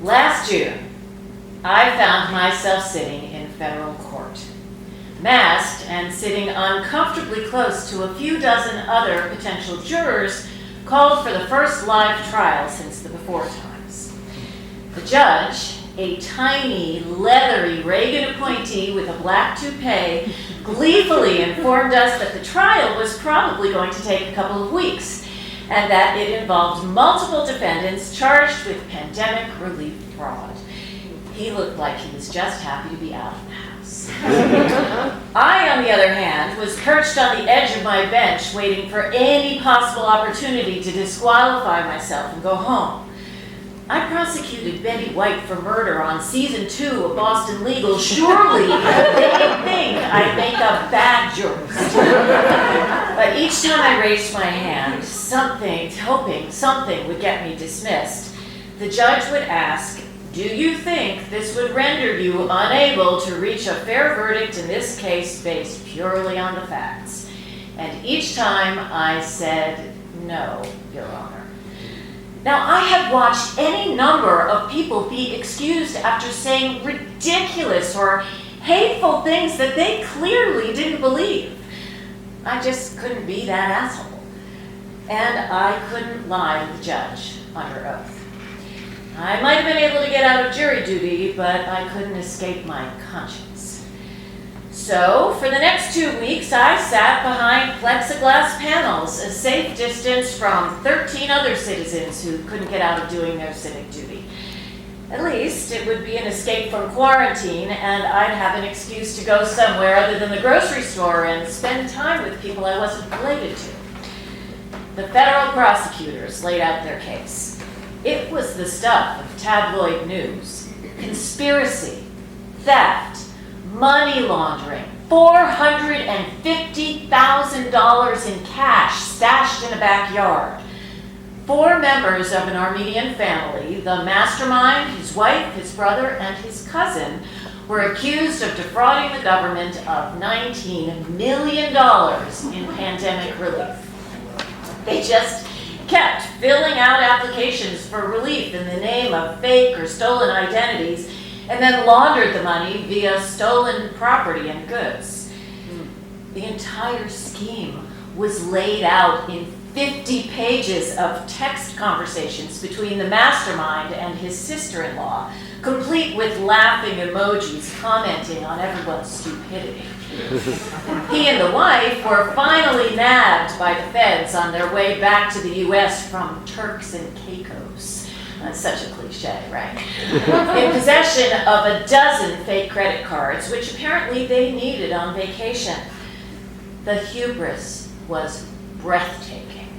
Last June, I found myself sitting in federal court, masked and sitting uncomfortably close to a few dozen other potential jurors called for the first live trial since the before times. The judge, a tiny, leathery Reagan appointee with a black toupee, gleefully informed us that the trial was probably going to take a couple of weeks, and that it involved multiple defendants charged with pandemic relief fraud. He looked like he was just happy to be out of the house. I, on the other hand, was perched on the edge of my bench waiting for any possible opportunity to disqualify myself and go home. I prosecuted Betty White for murder on season 2 of Boston Legal. Surely they'd think I'd make a bad jurist. But each time I raised my hand, hoping something would get me dismissed, the judge would ask, "Do you think this would render you unable to reach a fair verdict in this case based purely on the facts?" And each time I said, "No, Your Honor." Now, I have watched any number of people be excused after saying ridiculous or hateful things that they clearly didn't believe. I just couldn't be that asshole. And I couldn't lie to the judge under oath. I might have been able to get out of jury duty, but I couldn't escape my conscience. So, for the next 2 weeks, I sat behind plexiglass panels, a safe distance from 13 other citizens who couldn't get out of doing their civic duty. At least, it would be an escape from quarantine, and I'd have an excuse to go somewhere other than the grocery store and spend time with people I wasn't related to. The federal prosecutors laid out their case. It was the stuff of tabloid news: conspiracy, theft, money laundering, $450,000 in cash stashed in a backyard. 4 members of an Armenian family, the mastermind, his wife, his brother, and his cousin, were accused of defrauding the government of $19 million in pandemic relief. They just kept filling out applications for relief in the name of fake or stolen identities, and then laundered the money via stolen property and goods. The entire scheme was laid out in 50 pages of text conversations between the mastermind and his sister-in-law, complete with laughing emojis commenting on everyone's stupidity. He and the wife were finally nabbed by the feds on their way back to the U.S. from Turks and Caicos. That's such a cliche, right? In possession of a dozen fake credit cards, which apparently they needed on vacation. The hubris was breathtaking.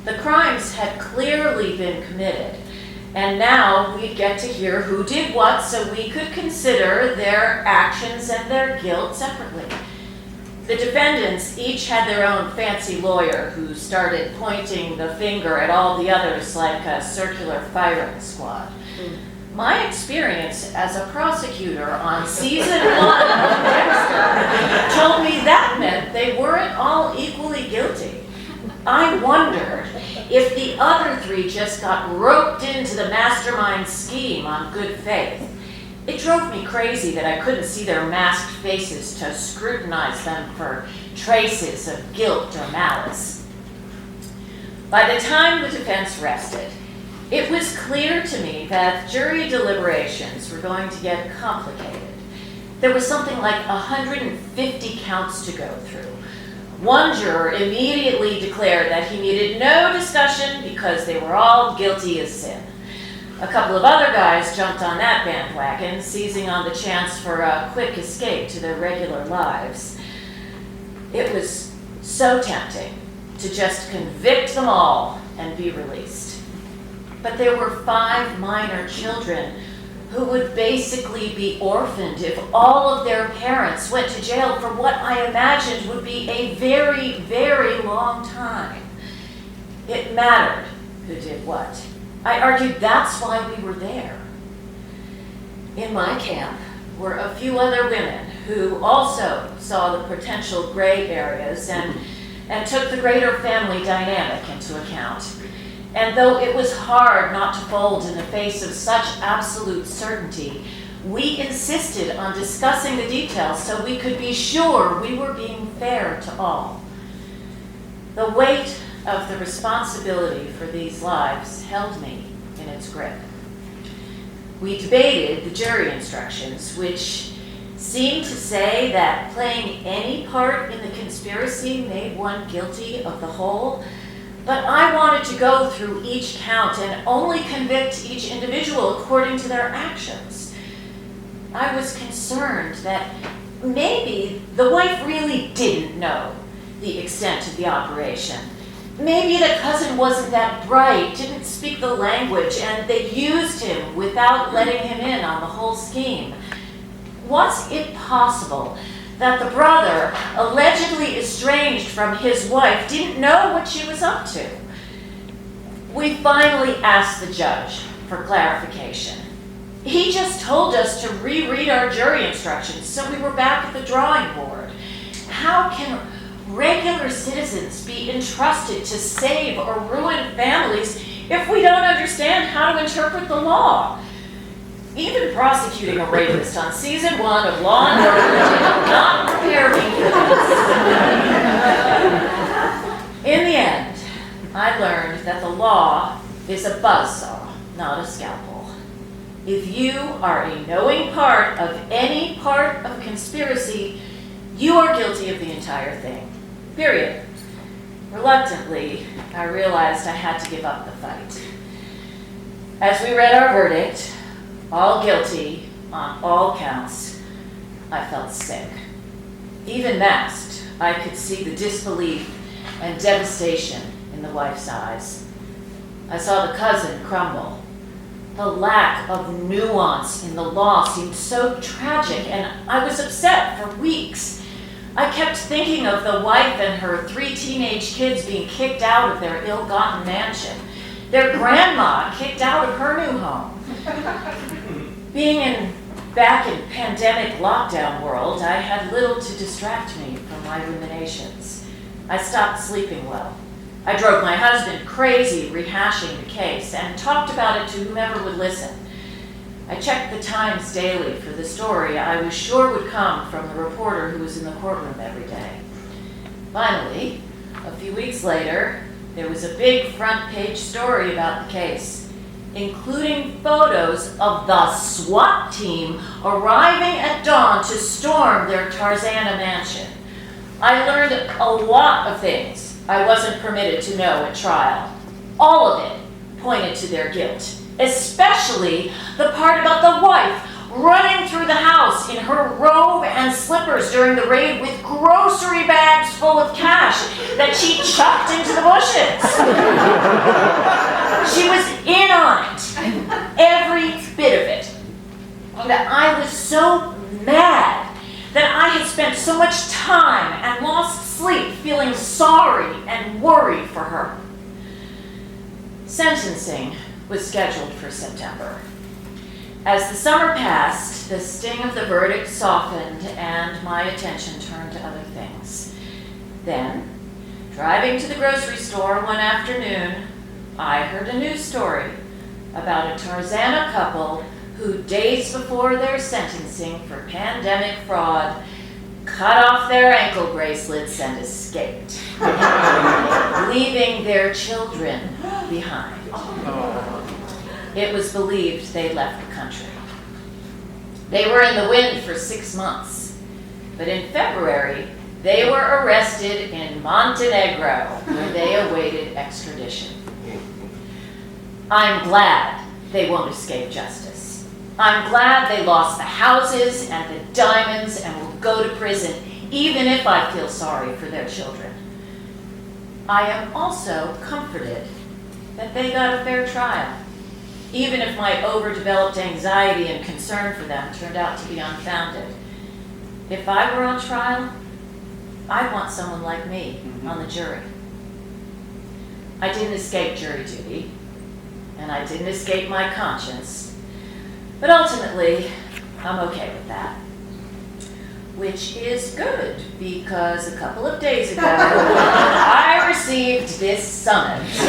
The crimes had clearly been committed, and now we'd get to hear who did what so we could consider their actions and their guilt separately. The defendants each had their own fancy lawyer who started pointing the finger at all the others like a circular firing squad. My experience as a prosecutor on season 1 of Dexter told me that meant they weren't all equally guilty. I wondered if the other 3 just got roped into the mastermind scheme on good faith. It drove me crazy that I couldn't see their masked faces to scrutinize them for traces of guilt or malice. By the time the defense rested, it was clear to me that jury deliberations were going to get complicated. There was something like 150 counts to go through. One juror immediately declared that he needed no discussion because they were all guilty as sin. A couple of other guys jumped on that bandwagon, seizing on the chance for a quick escape to their regular lives. It was so tempting to just convict them all and be released. But there were 5 minor children who would basically be orphaned if all of their parents went to jail for what I imagined would be a very, very long time. It mattered who did what. I argued that's why we were there. In my camp were a few other women who also saw the potential gray areas and took the greater family dynamic into account. And though it was hard not to fold in the face of such absolute certainty, we insisted on discussing the details so we could be sure we were being fair to all. The weight of the responsibility for these lives held me in its grip. We debated the jury instructions, which seemed to say that playing any part in the conspiracy made one guilty of the whole, but I wanted to go through each count and only convict each individual according to their actions. I was concerned that maybe the wife really didn't know the extent of the operation. Maybe the cousin wasn't that bright, didn't speak the language, and they used him without letting him in on the whole scheme. Was it possible that the brother, allegedly estranged from his wife, didn't know what she was up to? We finally asked the judge for clarification. He just told us to reread our jury instructions, so we were back at the drawing board. How can regular citizens be entrusted to save or ruin families if we don't understand how to interpret the law? Even prosecuting a rapist on season 1 of Law and Order did not prepare me for this. In the end, I learned that the law is a buzzsaw, not a scalpel. If you are a knowing part of any part of a conspiracy, you are guilty of the entire thing. Period. Reluctantly, I realized I had to give up the fight. As we read our verdict, all guilty on all counts, I felt sick. Even masked, I could see the disbelief and devastation in the wife's eyes. I saw the cousin crumble. The lack of nuance in the law seemed so tragic, and I was upset for weeks. I kept thinking of the wife and her 3 teenage kids being kicked out of their ill-gotten mansion, their grandma kicked out of her new home. Being back in pandemic lockdown world, I had little to distract me from my ruminations. I stopped sleeping well. I drove my husband crazy rehashing the case and talked about it to whomever would listen. I checked the Times daily for the story I was sure would come from the reporter who was in the courtroom every day. Finally, a few weeks later, there was a big front page story about the case, including photos of the SWAT team arriving at dawn to storm their Tarzana mansion. I learned a lot of things I wasn't permitted to know at trial. All of it pointed to their guilt, especially the part about the wife running through the house in her robe and slippers during the raid with grocery bags full of cash that she chucked into the bushes. She was in on it, every bit of it. And I was so mad that I had spent so much time and lost sleep feeling sorry and worried for her. Sentencing was scheduled for September. As the summer passed, the sting of the verdict softened and my attention turned to other things. Then, driving to the grocery store one afternoon, I heard a news story about a Tarzana couple who, days before their sentencing for pandemic fraud, cut off their ankle bracelets and escaped, leaving their children behind. It was believed they left the country. They were in the wind for 6 months, but in February, they were arrested in Montenegro, where they awaited extradition. I'm glad they won't escape justice. I'm glad they lost the houses and the diamonds and will go to prison, even if I feel sorry for their children. I am also comforted that they got a fair trial, even if my overdeveloped anxiety and concern for them turned out to be unfounded. If I were on trial, I'd want someone like me on the jury. I didn't escape jury duty, and I didn't escape my conscience, but ultimately, I'm okay with that. which is good because a couple of days ago I received this summons.